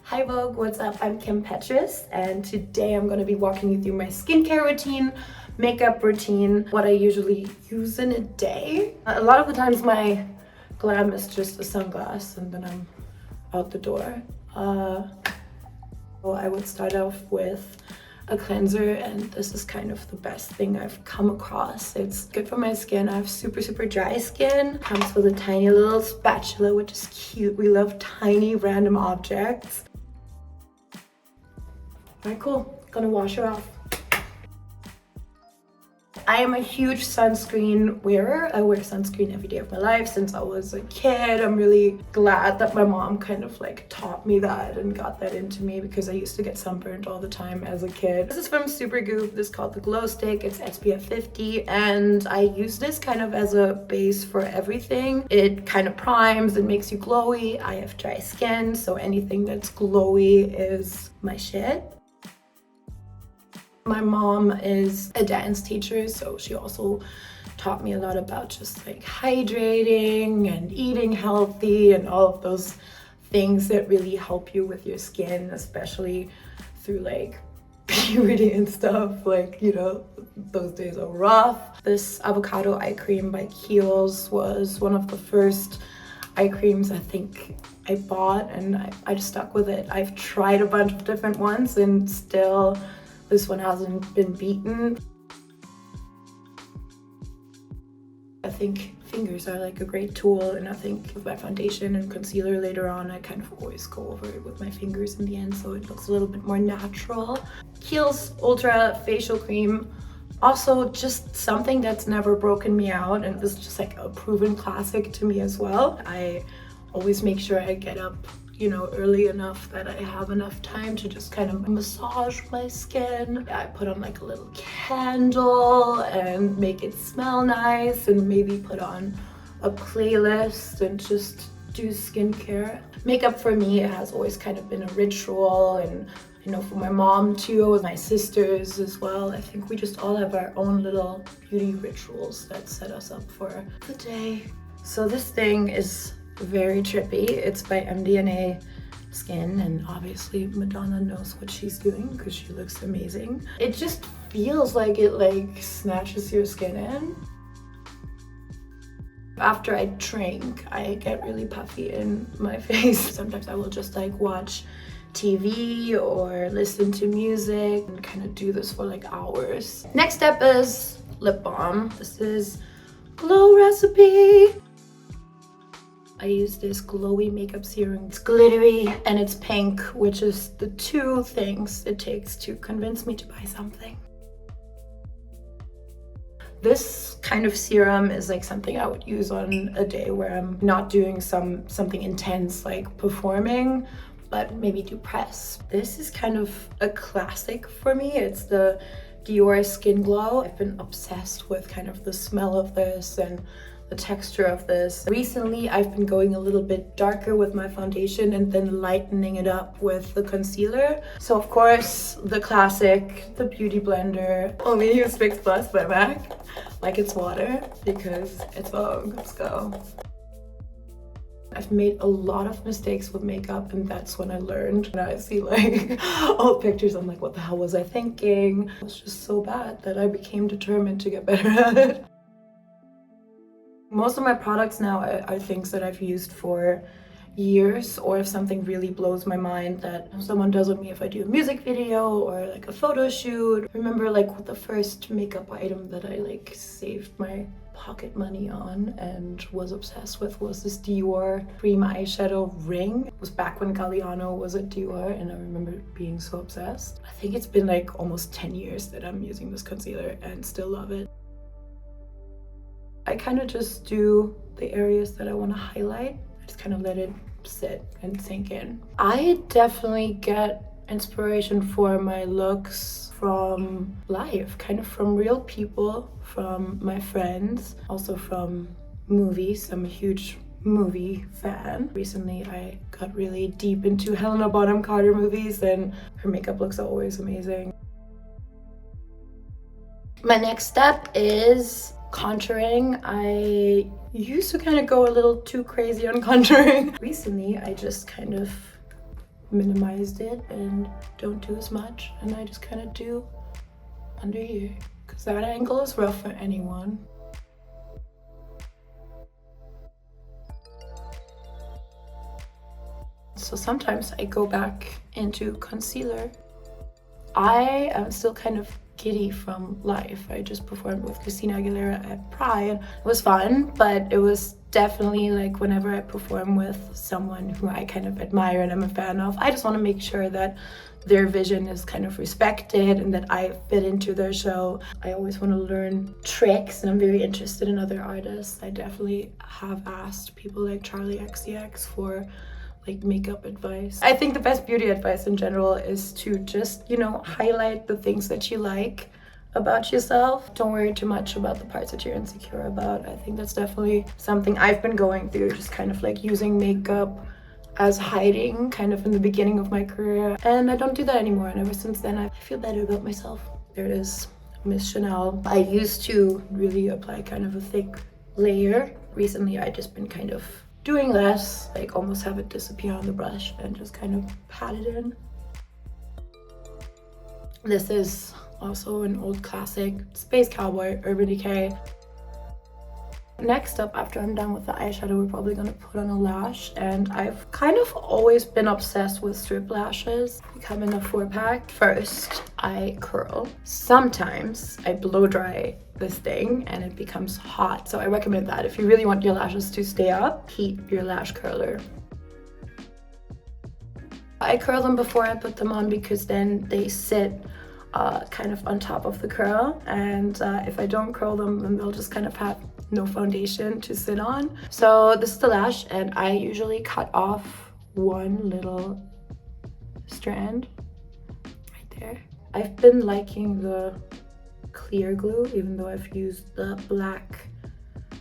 Hi Vogue, what's up? I'm Petras, and today I'm going to be walking you through my skincare routine, makeup routine, what I usually use in a day. A lot of the times my glam is just a sunglass and then I'm out the door. So I would start off with a cleanser, and this is kind of the best thing I've come across. It's good for my skin. I have super dry skin. Comes with a tiny little spatula, which is cute. We love tiny random objects. All right, cool. Gonna wash her off. I am a huge sunscreen wearer. I wear sunscreen every day of my life since I was a kid. I'm really glad that my mom kind of like taught me that and got that into me, because I used to get sunburned all the time as a kid. This is from Supergoop. This is called the Glow Stick. It's SPF 50, and I use this kind of as a base for everything. It kind of primes and makes you glowy. I have dry skin, so anything that's glowy is my shit. My mom is a dance teacher, so she also taught me a lot about just like hydrating and eating healthy and all of those things that really help you with your skin, especially through like puberty and stuff. Like, you know, those days are rough. This avocado eye cream by Kiehl's was one of the first eye creams I think I bought, and I just stuck with it. I've tried a bunch of different ones and still this one hasn't been beaten. I think fingers are like a great tool, and I think with my foundation and concealer later on, I kind of always go over it with my fingers in the end, so it looks a little bit more natural. Kiehl's Ultra Facial Cream, also just something that's never broken me out, and this is just like a proven classic to me as well. I always make sure I get up, you know, early enough that I have enough time to just kind of massage my skin. I put on like a little candle and make it smell nice, and maybe put on a playlist and just do skincare. Makeup for me has always kind of been a ritual, and you know, for my mom too, and my sisters as well. I think we just all have our own little beauty rituals that set us up for the day. So this thing is very trippy. It's by MDNA Skin, and obviously Madonna knows what she's doing because she looks amazing. It just feels like it like snatches your skin in. After I drink, I get really puffy in my face. Sometimes I will just like watch TV or listen to music and kind of do this for like hours. Next step is lip balm. This is Glow Recipe. I use this glowy makeup serum. It's glittery and it's pink, which is the two things it takes to convince me to buy something. This kind of serum is like something I would use on a day where I'm not doing something intense like performing, but maybe do press. This is kind of a classic for me. It's the Dior Skin Glow. I've been obsessed with kind of the smell of this and the texture of this. Recently, I've been going a little bit darker with my foundation and then lightening it up with the concealer. So of course, the classic, the Beauty Blender. Only use Fix Plus by MAC, like it's water, because it's Vogue. Let's go. I've made a lot of mistakes with makeup, and that's when I learned. And I see like old pictures, I'm like, what the hell was I thinking? It was just so bad that I became determined to get better at it. Most of my products now are things that I've used for years, or if something really blows my mind that someone does with me, if I do a music video or like a photo shoot. I remember like the first makeup item that I like saved my pocket money on and was obsessed with was this Dior cream eyeshadow ring. It was back when Galliano was at Dior, and I remember being so obsessed. I think it's been like almost 10 years that I'm using this concealer and still love it. I kind of just do the areas that I want to highlight. I just kind of let it sit and sink in. I definitely get inspiration for my looks from life, kind of from real people, from my friends, also from movies. I'm a huge movie fan. Recently, I got really deep into Helena Bonham Carter movies, and her makeup looks always amazing. My next step is contouring. I used to kind of go a little too crazy on contouring. Recently, I just kind of minimized it and don't do as much, and I just kind of do under here because that angle is rough for anyone. So sometimes I go back into concealer. I am still kind of giddy from life. I just performed with Christina Aguilera at Pride. It was fun, but it was definitely like whenever I perform with someone who I kind of admire and I'm a fan of, I just want to make sure that their vision is kind of respected and that I fit into their show. I always want to learn tricks, and I'm very interested in other artists. I definitely have asked people like Charlie XCX for like makeup advice. I think the best beauty advice in general is to just, you know, highlight the things that you like about yourself. Don't worry too much about the parts that you're insecure about. I think that's definitely something I've been going through, just kind of like using makeup as hiding kind of in the beginning of my career. And I don't do that anymore, and ever since then I feel better about myself. There it is, Miss Chanel. I used to really apply kind of a thick layer. Recently I just been kind of doing less, like almost have it disappear on the brush and just kind of pat it in. This is also an old classic, Space Cowboy, Urban Decay. Next up, after I'm done with the eyeshadow, we're probably gonna put on a lash, and I've kind of always been obsessed with strip lashes. They come in a 4-pack. First, I curl. Sometimes I blow dry this thing and it becomes hot, so I recommend that. If you really want your lashes to stay up, heat your lash curler. I curl them before I put them on because then they sit kind of on top of the curl, and if I don't curl them, then they'll just kind of have no foundation to sit on. So this is the lash, and I usually cut off one little strand right there. I've been liking the clear glue, even though I've used the black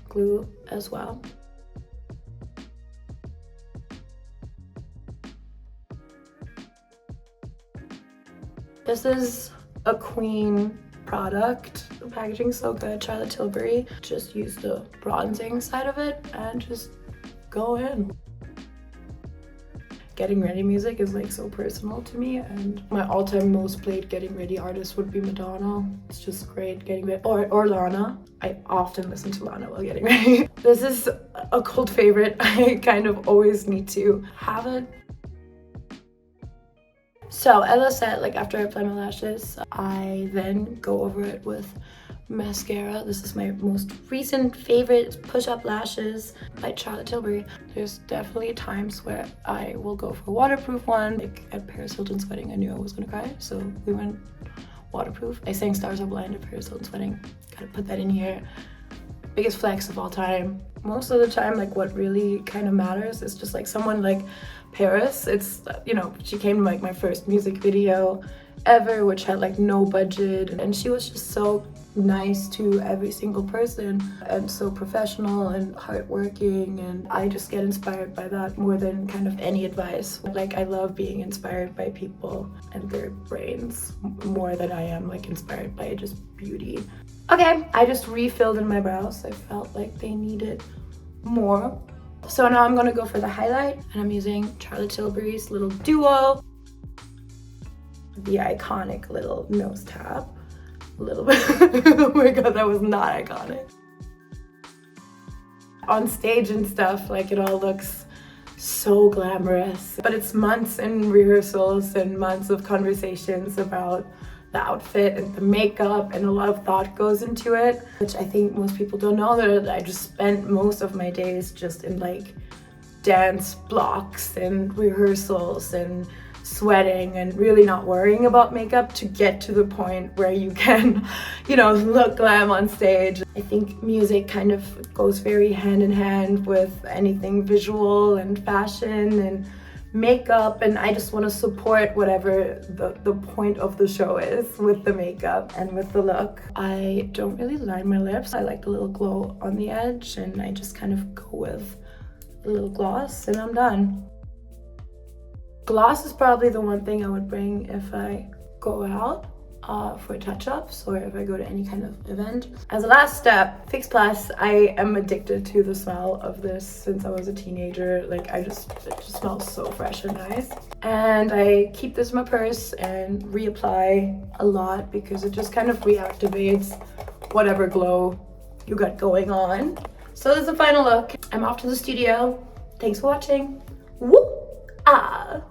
glue as well. This is a Queen product. The packaging's so good. Charlotte Tilbury. Just use the bronzing side of it and just go in. Getting ready music is like so personal to me, and my all-time most played getting ready artist would be Madonna. It's just great getting ready. Or Lana. I often listen to Lana while getting ready. This is a cult favorite. I kind of always need to have it. So as I said, like after I apply my lashes, I then go over it with mascara. This is my most recent favorite, Push-Up Lashes by Charlotte Tilbury. There's definitely times where I will go for a waterproof one. Like at Paris Hilton's wedding, I knew I was gonna cry, so we went waterproof. I sang Stars Are Blind at Paris Hilton's wedding. Gotta put that in here. Biggest flex of all time. Most of the time, like what really kind of matters is just like someone like Paris. It's, you know, she came to like my first music video ever, which had like no budget, and she was just so nice to every single person and so professional and hardworking, and I just get inspired by that more than kind of any advice. Like I love being inspired by people and their brains more than I am like inspired by just beauty. Okay, I just refilled in my brows. I felt like they needed more. So now I'm gonna go for the highlight, and I'm using Charlotte Tilbury's little duo. The iconic little nose tab. A little bit. Oh my god, that was not iconic. On stage and stuff, like it all looks so glamorous. But it's months in rehearsals and months of conversations about the outfit and the makeup, and a lot of thought goes into it, which I think most people don't know, that I just spent most of my days just in like dance blocks and rehearsals and sweating and really not worrying about makeup to get to the point where you can, you know, look glam on stage. I think music kind of goes very hand in hand with anything visual and fashion and makeup, and I just want to support whatever the point of the show is with the makeup and with the look. I don't really line my lips. I like the little glow on the edge, and I just kind of go with a little gloss and I'm done. Gloss is probably the one thing I would bring if I go out. for touch-ups or if I go to any kind of event. As a last step, Fix Plus. I am addicted to the smell of this since I was a teenager. Like it just smells so fresh and nice. And I keep this in my purse and reapply a lot because it just kind of reactivates whatever glow you got going on. So this is the final look. I'm off to the studio. Thanks for watching. Woo! Ah!